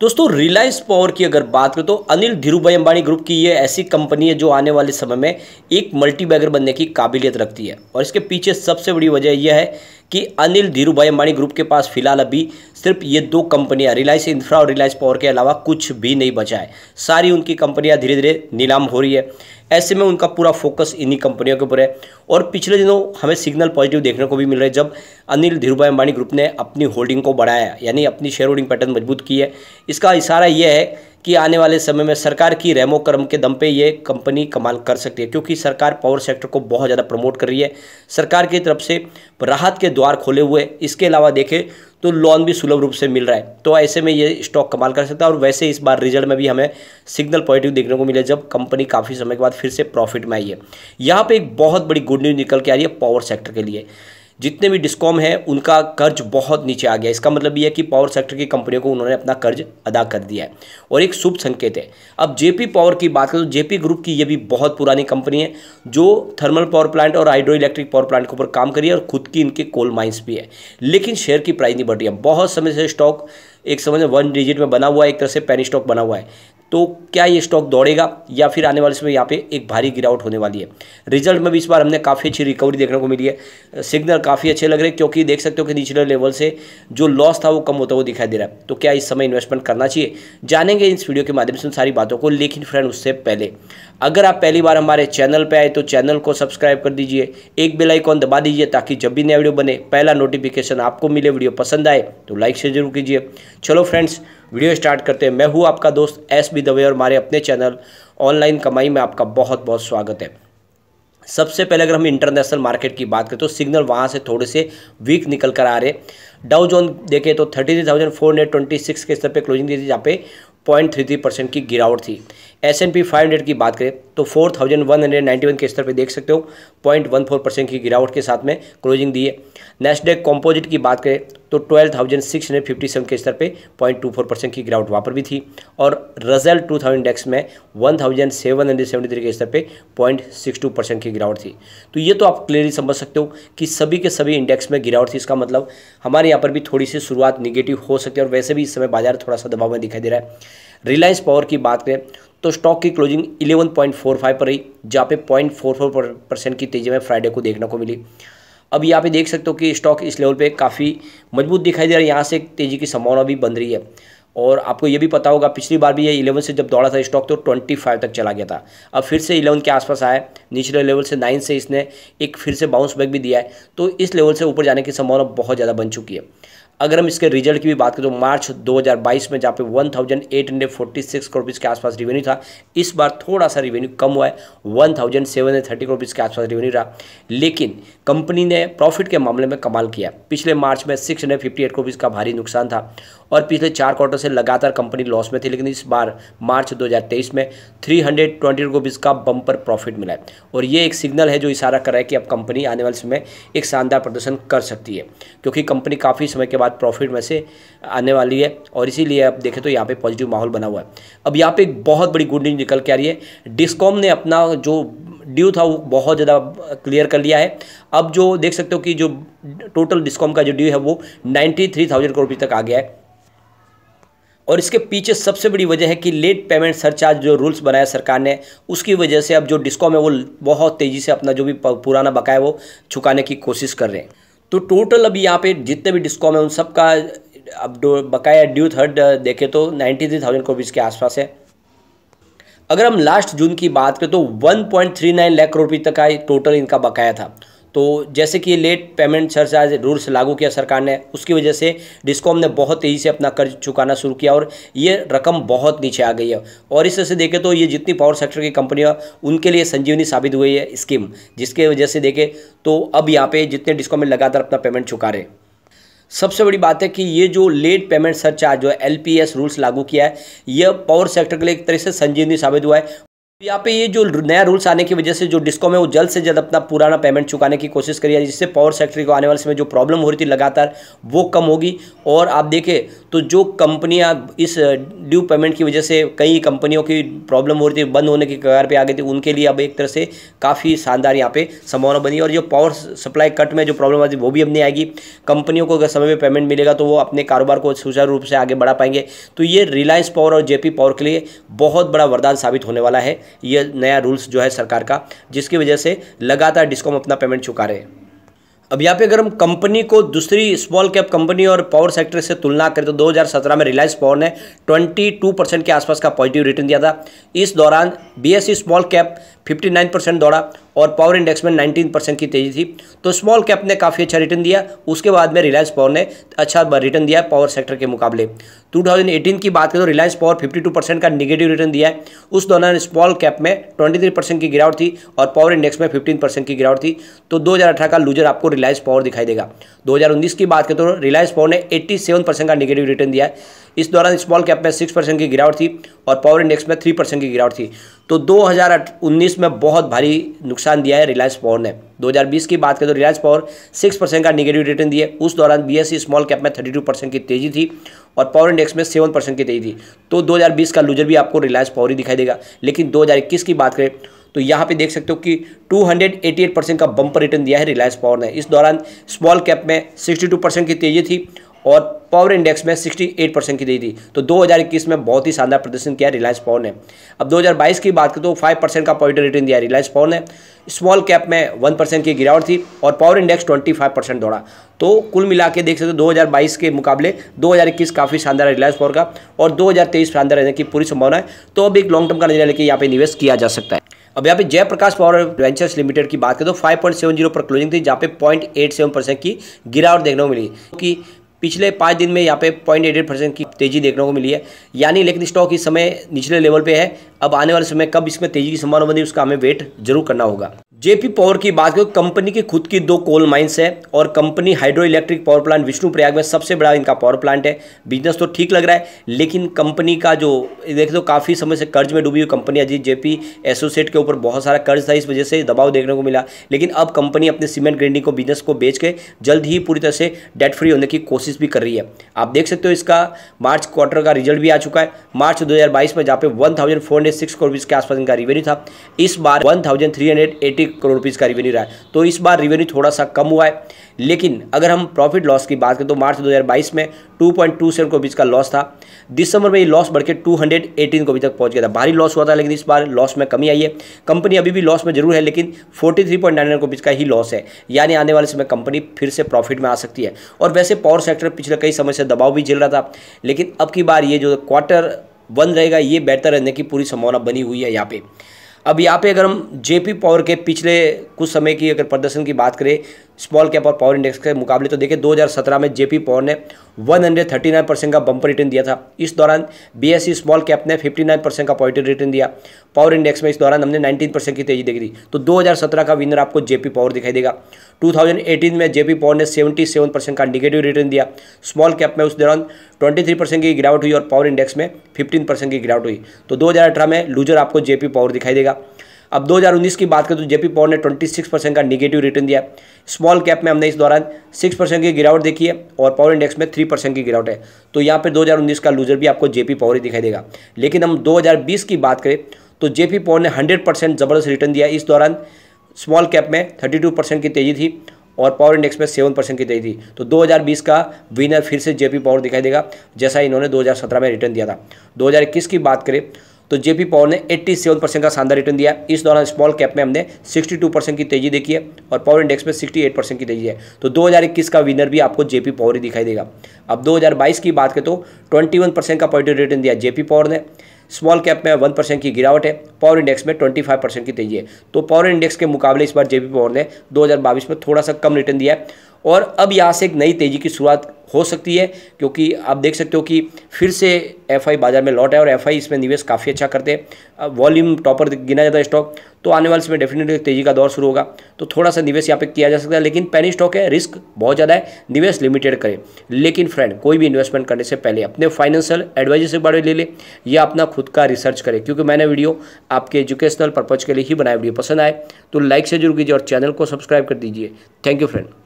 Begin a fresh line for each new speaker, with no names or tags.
दोस्तों रिलायंस पावर की अगर बात करें तो अनिल धीरूभाई अंबानी ग्रुप की ये ऐसी कंपनी है जो आने वाले समय में एक मल्टीबैगर बनने की काबिलियत रखती है। और इसके पीछे सबसे बड़ी वजह यह है कि अनिल धीरूभाई अंबानी ग्रुप के पास फिलहाल अभी सिर्फ ये दो कंपनियां रिलायंस इंफ्रा और रिलायंस पावर के अलावा कुछ भी नहीं बचा है। सारी उनकी कंपनियां धीरे धीरे नीलाम हो रही है। ऐसे में उनका पूरा फोकस इन्हीं कंपनियों के ऊपर है। और पिछले दिनों हमें सिग्नल पॉजिटिव देखने को भी मिल रहे हैं जब अनिल धीरूभाई अंबानी ग्रुप ने अपनी होल्डिंग को बढ़ाया, यानी अपनी शेयर होल्डिंग पैटर्न मजबूत की है। इसका इशारा यह है कि आने वाले समय में सरकार की रहमो करम के दम पे ये कंपनी कमाल कर सकती है, क्योंकि सरकार पावर सेक्टर को बहुत ज़्यादा प्रमोट कर रही है। सरकार की तरफ से राहत के द्वार खोले हुए, इसके अलावा देखें तो लोन भी सुलभ रूप से मिल रहा है। तो ऐसे में ये स्टॉक कमाल कर सकता है। और वैसे इस बार रिजल्ट में भी हमें सिग्नल पॉजिटिव देखने को मिले जब कंपनी काफ़ी समय के बाद फिर से प्रॉफिट में आई है। यहाँ पे एक बहुत बड़ी गुड न्यूज़ निकल के आ रही है पावर सेक्टर के लिए। जितने भी डिस्कॉम है उनका कर्ज बहुत नीचे आ गया। इसका मतलब ये है कि पावर सेक्टर की कंपनियों को उन्होंने अपना कर्ज अदा कर दिया है और एक शुभ संकेत है। अब जेपी पावर की बात करें तो जेपी ग्रुप की ये भी बहुत पुरानी कंपनी है जो थर्मल पावर प्लांट और हाइड्रो इलेक्ट्रिक पावर प्लांट के ऊपर काम करी है और खुद की इनके कोल माइंस भी है। लेकिन शेयर की प्राइस नहीं बढ़ रही है। बहुत समय से स्टॉक एक समय में 1 डिजिट में बना हुआ है, एक तरह से पेनी स्टॉक बना हुआ है। तो क्या ये स्टॉक दौड़ेगा या फिर आने वाले समय यहाँ पे एक भारी गिरावट होने वाली है। रिजल्ट में भी इस बार हमने काफ़ी अच्छी रिकवरी देखने को मिली है। सिग्नल काफ़ी अच्छे लग रहे हैं, क्योंकि देख सकते हो कि निचले लेवल से जो लॉस था वो कम होता हुआ दिखाई दे रहा है। तो क्या इस समय इन्वेस्टमेंट करना चाहिए, जानेंगे इस वीडियो के माध्यम से उन सारी बातों को। लेकिन फ्रेंड उससे पहले अगर आप पहली बार हमारे चैनल पर आए तो चैनल को सब्सक्राइब कर दीजिए, एक बेल आइकॉन दबा दीजिए ताकि जब भी नया वीडियो बने पहला नोटिफिकेशन आपको मिले। वीडियो पसंद आए तो लाइक शेयर जरूर कीजिए। चलो फ्रेंड्स वीडियो स्टार्ट करते हैं। मैं हूं आपका दोस्त एस.बी. दवे और हमारे अपने चैनल ऑनलाइन कमाई में आपका बहुत बहुत स्वागत है। सबसे पहले अगर हम इंटरनेशनल मार्केट की बात करें तो सिग्नल वहां से थोड़े से वीक निकल कर आ रहे। डाउ जोन देखें तो 33,426 के स्तर पे क्लोजिंग दी थी, जहाँ पे 0.33% की गिरावट थी। S&P 500 की बात करें तो 4,191 के स्तर पे देख सकते हो 0.14% की गिरावट के साथ में क्लोजिंग दी है। नेस्डेक कॉम्पोजिट की बात करें तो 12,657 के स्तर पे 0.24% की गिरावट वहाँ पर भी थी। और रजल 2000 इंडेक्स में 1,773 के स्तर पे 0.62% की गिरावट थी। तो ये तो आप क्लियरली समझ सकते हो कि सभी के सभी इंडेक्स में गिरावट थी। इसका मतलब हमारे यहाँ पर भी थोड़ी सी शुरुआत निगेटिव हो सकती है और वैसे भी इस समय बाजार थोड़ा सा दबाव में दिखाई दे रहा है। रिलायंस पावर की बात करें तो स्टॉक की क्लोजिंग 11.45 पर रही, जहाँ पे 0.44% की तेजी में फ्राइडे को देखने को मिली। अब यहाँ पे देख सकते हो कि स्टॉक इस लेवल पे काफ़ी मजबूत दिखाई दे रहा है। यहाँ से एक तेजी की संभावना भी बन रही है। और आपको ये भी पता होगा पिछली बार भी ये 11 से जब दौड़ा था स्टॉक तो 25 तक चला गया था। अब फिर से 11 के आसपास आया, निचले लेवल से 9 से इसने एक फिर से बाउंस बैक भी दिया है। तो इस लेवल से ऊपर जाने की संभावना बहुत ज़्यादा बन चुकी है। अगर हम इसके रिजल्ट की भी बात करें तो मार्च 2022 में जहाँ पे 1,846 करोड़ रुपीज़ के आसपास रिवेन्यू था, इस बार थोड़ा सा रिवेन्यू कम हुआ है, 1,730 करोड़ रुपीज़ के आसपास रिवेन्यू रहा। लेकिन कंपनी ने प्रॉफिट के मामले में कमाल किया। पिछले मार्च में 658 करोड़ रुपीज़ का भारी नुकसान था और पिछले 4 क्वार्टर से लगातार कंपनी लॉस में थी। लेकिन इस बार मार्च 2023 में 320 करोड़ रुपीज़ का बम्पर प्रॉफिट मिला है। और ये एक सिग्नल है जो इशारा कर रहा है कि अब कंपनी आने वाले समय एक शानदार प्रदर्शन कर सकती है, क्योंकि कंपनी काफ़ी समय के बाद प्रॉफिट में से आने वाली है। और इसीलिए अब देखें तो यहाँ पे पॉजिटिव माहौल बना हुआ है। अब यहाँ पे एक बहुत बड़ी गुड न्यूज़ निकल के आ रही है। डिस्कॉम ने अपना जो ड्यू था वो बहुत ज़्यादा क्लियर कर लिया है। अब जो देख सकते हो कि जो टोटल डिस्कॉम का जो ड्यू है वो 93,000 करोड़ रुपये तक आ गया है। और इसके पीछे सबसे बड़ी वजह है कि लेट पेमेंट सरचार्ज जो रूल्स बनाया सरकार ने, उसकी वजह से अब जो डिस्कॉम है वो बहुत तेज़ी से अपना जो भी पुराना बकाया वो चुकाने की कोशिश कर रहे हैं। तो टोटल अभी यहाँ पे जितने भी डिस्कॉम है उन सब का अब बकाया ड्यू थर्ड देखें तो 93,000 करोड़ रुपये के आसपास है। अगर हम लास्ट जून की बात करें तो 1.39 लाख करोड़ रुपये तक का टोटल इनका बकाया था। तो जैसे कि लेट पेमेंट सरचार्ज रूल्स लागू किया सरकार ने, उसकी वजह से डिस्कॉम ने बहुत तेज़ी से अपना कर्ज चुकाना शुरू किया और ये रकम बहुत नीचे आ गई है। और इस तरह से देखें तो ये जितनी पावर सेक्टर की कंपनियां उनके लिए संजीवनी साबित हुई है स्कीम, जिसके वजह से देखें तो अब यहाँ पे जितने डिस्कॉम में लगातार अपना पेमेंट चुका रहे। सबसे बड़ी बात है कि ये जो लेट पेमेंट सरचार्ज जो LPS रूल्स लागू किया है, यह पावर सेक्टर के लिए एक तरह से संजीवनी साबित हुआ है। यहाँ पे ये जो नया रूल्स आने की वजह से जो डिस्कॉम है वो जल्द से जल्द अपना पुराना पेमेंट चुकाने की कोशिश करिए, जिससे पावर सेक्टर को आने वाले समय जो प्रॉब्लम हो रही थी लगातार वो कम होगी। और आप देखें तो जो कंपनियां इस ड्यू पेमेंट की वजह से कई कंपनियों की प्रॉब्लम हो रही थी, बंद होने की कगार पे आ गई थी, उनके लिए अब एक तरह से काफ़ी शानदार यहाँ पे संभावना बनी। और जो पावर सप्लाई कट में जो प्रॉब्लम आती है वो भी अब नहीं आएगी। कंपनियों को अगर समय पर पेमेंट मिलेगा तो वो अपने कारोबार को सुचारू रूप से आगे बढ़ा पाएंगे। तो ये रिलायंस पावर और जेपी पावर के लिए बहुत बड़ा वरदान साबित होने वाला है ये नया रूल्स जो है सरकार का, जिसकी वजह से लगातार डिस्कॉम अपना पेमेंट चुका रहे हैं। अब यहाँ पे अगर हम कंपनी को दूसरी स्मॉल कैप कंपनी और पावर सेक्टर से तुलना करें तो 2017 में रिलायंस पावर ने 22% के आसपास का पॉजिटिव रिटर्न दिया था। इस दौरान बीएसई स्मॉल कैप 59% दौड़ा और पावर इंडेक्स में 19% की तेजी थी। तो स्मॉल कैप ने काफ़ी अच्छा रिटर्न दिया, उसके बाद में रिलायंस पावर ने अच्छा रिटर्न दिया पावर सेक्टर के मुकाबले। 2018 की बात करें तो रिलायंस पावर 52% का निगेटिव रिटर्न दिया है। उस दौरान स्मॉल कैप में 23% की गिरावट थी और पावर इंडेक्स में 15% की गिरावट थी। तो 2018 का लूजर आपको रिलायंस पावर दिखाई देगा। 2019 की बात करें तो रिलायंस पावर ने 87% का निगेटिव रिटर्न दिया है। इस दौरान स्मॉल कैप में 6% की गिरावट थी और पावर इंडेक्स में 3% की गिरावट थी। तो 2019 में बहुत भारी नुकसान दिया है रिलायंस पावर ने। 2020 की बात करें तो रिलायंस पावर 6% का निगेटिव रिटर्न दिए। उस दौरान बीएसई स्मॉल कैप में 32% की तेजी थी और पावर इंडेक्स में 7% की तेजी थी। तो 2020 का लूजर भी आपको रिलायंस पावर ही दिखाई देगा। लेकिन 2021 की बात करें तो यहाँ पे देख सकते हो कि 288% का बम्पर रिटर्न दिया है रिलायंस पावर ने। इस दौरान स्मॉल कैप में 62% की तेजी थी और पावर इंडेक्स में 68% की तेजी थी। तो 2021 में बहुत ही शानदार प्रदर्शन किया रिलायंस पावर ने। अब 2022 की बात करें तो 5% का पॉजिटिव रिटर्न दिया रिलायंस पावर ने। स्मॉल कैप में 1% की गिरावट थी और पावर इंडेक्स 25% दौड़ा। तो कुल मिला के देख सकते हो 2022 के मुकाबले 2021 काफ़ी शानदार है रिलायंस पावर का और 2023 शानदार रहने की पूरी संभावना है। तो अब एक लॉन्ग टर्म का नजरिया लेके यहाँ पे निवेश किया जा सकता है। अब यहाँ पे जयप्रकाश पावर वेंचर्स लिमिटेड की बात करें तो 5.70 पर क्लोजिंग थी, जहाँ पे 0.87% की गिरावट देखने को मिली कि पिछले 5 दिन में यहाँ पे 0.88% की तेजी देखने को मिली है। यानी लेकिन स्टॉक इस समय निचले लेवल पे है। अब आने वाले समय कब इसमें तेजी की संभावना बनी उसका हमें वेट जरूर करना होगा। जेपी पावर की बात करें, कंपनी की खुद की 2 कोल माइंस है और company hydro electric power plant Vishnuprayag में सबसे बड़ा इनका पावर प्लांट है। बिजनेस तो ठीक लग रहा है, लेकिन कंपनी का जो देख तो काफ़ी समय से कर्ज में डूबी हुई कंपनी है। जेपी एसोसिएट के ऊपर बहुत सारा कर्ज था, इस वजह से दबाव देखने को मिला। लेकिन अब कंपनी अपने सीमेंट ग्राइंडिंग को बिजनेस को बेच के जल्द ही पूरी तरह से डेट फ्री होने की कोशिश भी कर रही है। आप देख सकते हो इसका मार्च क्वार्टर का रिजल्ट भी आ चुका है। मार्च 2022 में जहाँ पे 1406 करोड़ रुपीज़ के आसपास इनका रेवेन्यू था, इस बार 1380 करोड़ रुपीज़ का रेवेन्यू रहा है। तो इस बार रेवेन्यू थोड़ा सा कम हुआ है। लेकिन अगर हम प्रॉफिट लॉस की बात करें तो मार्च 2022 में 2.27 करोड़ रुपीज़ का लॉस था। दिसंबर में ये लॉस बढ़ के 218 करोड़ तक पहुंच गया था। भारी लॉस हुआ था, लेकिन इस बार लॉस में कमी आई है। कंपनी अभी भी लॉस में जरूर है, लेकिन 43.99 करोड़ रुपीज़ का ही लॉस है। यानी आने वाले समय कंपनी फिर से प्रॉफिट में आ सकती है। और वैसे पावर सेक्टर पिछले कई समय से दबाव भी झेल रहा था, लेकिन अब की बार ये जो क्वार्टर 1 रहेगा ये बेहतर रहने की पूरी संभावना बनी हुई है यहाँ पे। अब यहाँ पे अगर हम जेपी पावर के पिछले कुछ समय की अगर प्रदर्शन की बात करें स्मॉल कैप और पावर इंडेक्स के मुकाबले, तो देखिए 2017 में जेपी पावर ने 139% का बम्पर रिटर्न दिया था। इस दौरान बीएसई स्मॉल कैप ने 59% का पॉजिटिव रिटर्न दिया। पावर इंडेक्स में इस दौरान हमने 19% की तेजी देखी थी। तो 2017 का विनर आपको जेपी पावर दिखाई देगा। 2018 में जेपी पावर ने 77% का निगेटिव रिटर्न दिया। स्मॉल कैप में उस दौरान 23% की गिरावट हुई और पावर इंडेक्स में 15% की गिरावट हुई। तो 2018 में लूजर आपको जेपी पावर दिखाई देगा। अब 2019 की बात करें तो जेपी पावर ने 26% का निगेटिव रिटर्न दिया। स्मॉल कैप में हमने इस दौरान 6% की गिरावट देखी है और पावर इंडेक्स में 3% की गिरावट है। तो यहाँ पे 2019 का लूजर भी आपको जेपी पावर ही दिखाई देगा। लेकिन हम 2020 की बात करें तो जेपी पावर ने 100% ज़बरदस्त रिटर्न दिया। इस दौरान स्मॉल कैप में 32% की तेजी थी और पावर इंडेक्स में 7% की तेजी थी। तो 2020 का विनर फिर से जेपी पावर दिखाई देगा, जैसा इन्होंने 2017 में रिटर्न दिया था। 2021 की बात करें तो जेपी पावर ने 87% का शानदार रिटर्न दिया। इस दौरान स्मॉल कैप में हमने 62% की तेजी देखी है और पावर इंडेक्स में 68% की तेजी है। तो 2021 का विनर भी आपको जेपी पावर ही दिखाई देगा। अब 2022 की बात करें तो 21% का पॉजिटिव रिटर्न दिया जेपी पावर ने। स्मॉल कैप में 1% की गिरावट है, पावर इंडेक्स में 25% की तेजी है। तो पावर इंडेक्स के मुकाबले इस बार जेपी पावर ने 2022 में थोड़ा सा कम रिटर्न दिया है और अब यहाँ से एक नई तेज़ी की शुरुआत हो सकती है, क्योंकि आप देख सकते हो कि फिर से एफआई बाजार में लौट है और एफआई इसमें निवेश काफ़ी अच्छा करते हैं। वॉल्यूम टॉपर गिना जाता है स्टॉक, तो आने वाले समय डेफिनेटली तेज़ी का दौर शुरू होगा, तो थोड़ा सा निवेश यहाँ पे किया जा सकता है। लेकिन पेनी स्टॉक है, रिस्क बहुत ज़्यादा है, निवेश लिमिटेड करें। लेकिन फ्रेंड, कोई भी इन्वेस्टमेंट करने से पहले अपने फाइनेंशियल एडवाइजर से बारे में ले ले या अपना खुद का रिसर्च करें, क्योंकि मैंने वीडियो आपके एजुकेशनल पर्पज़ के लिए ही बनाया। वीडियो पसंद आए तो लाइक से जरूर कीजिए और चैनल को सब्सक्राइब कर दीजिए। Thank you friend.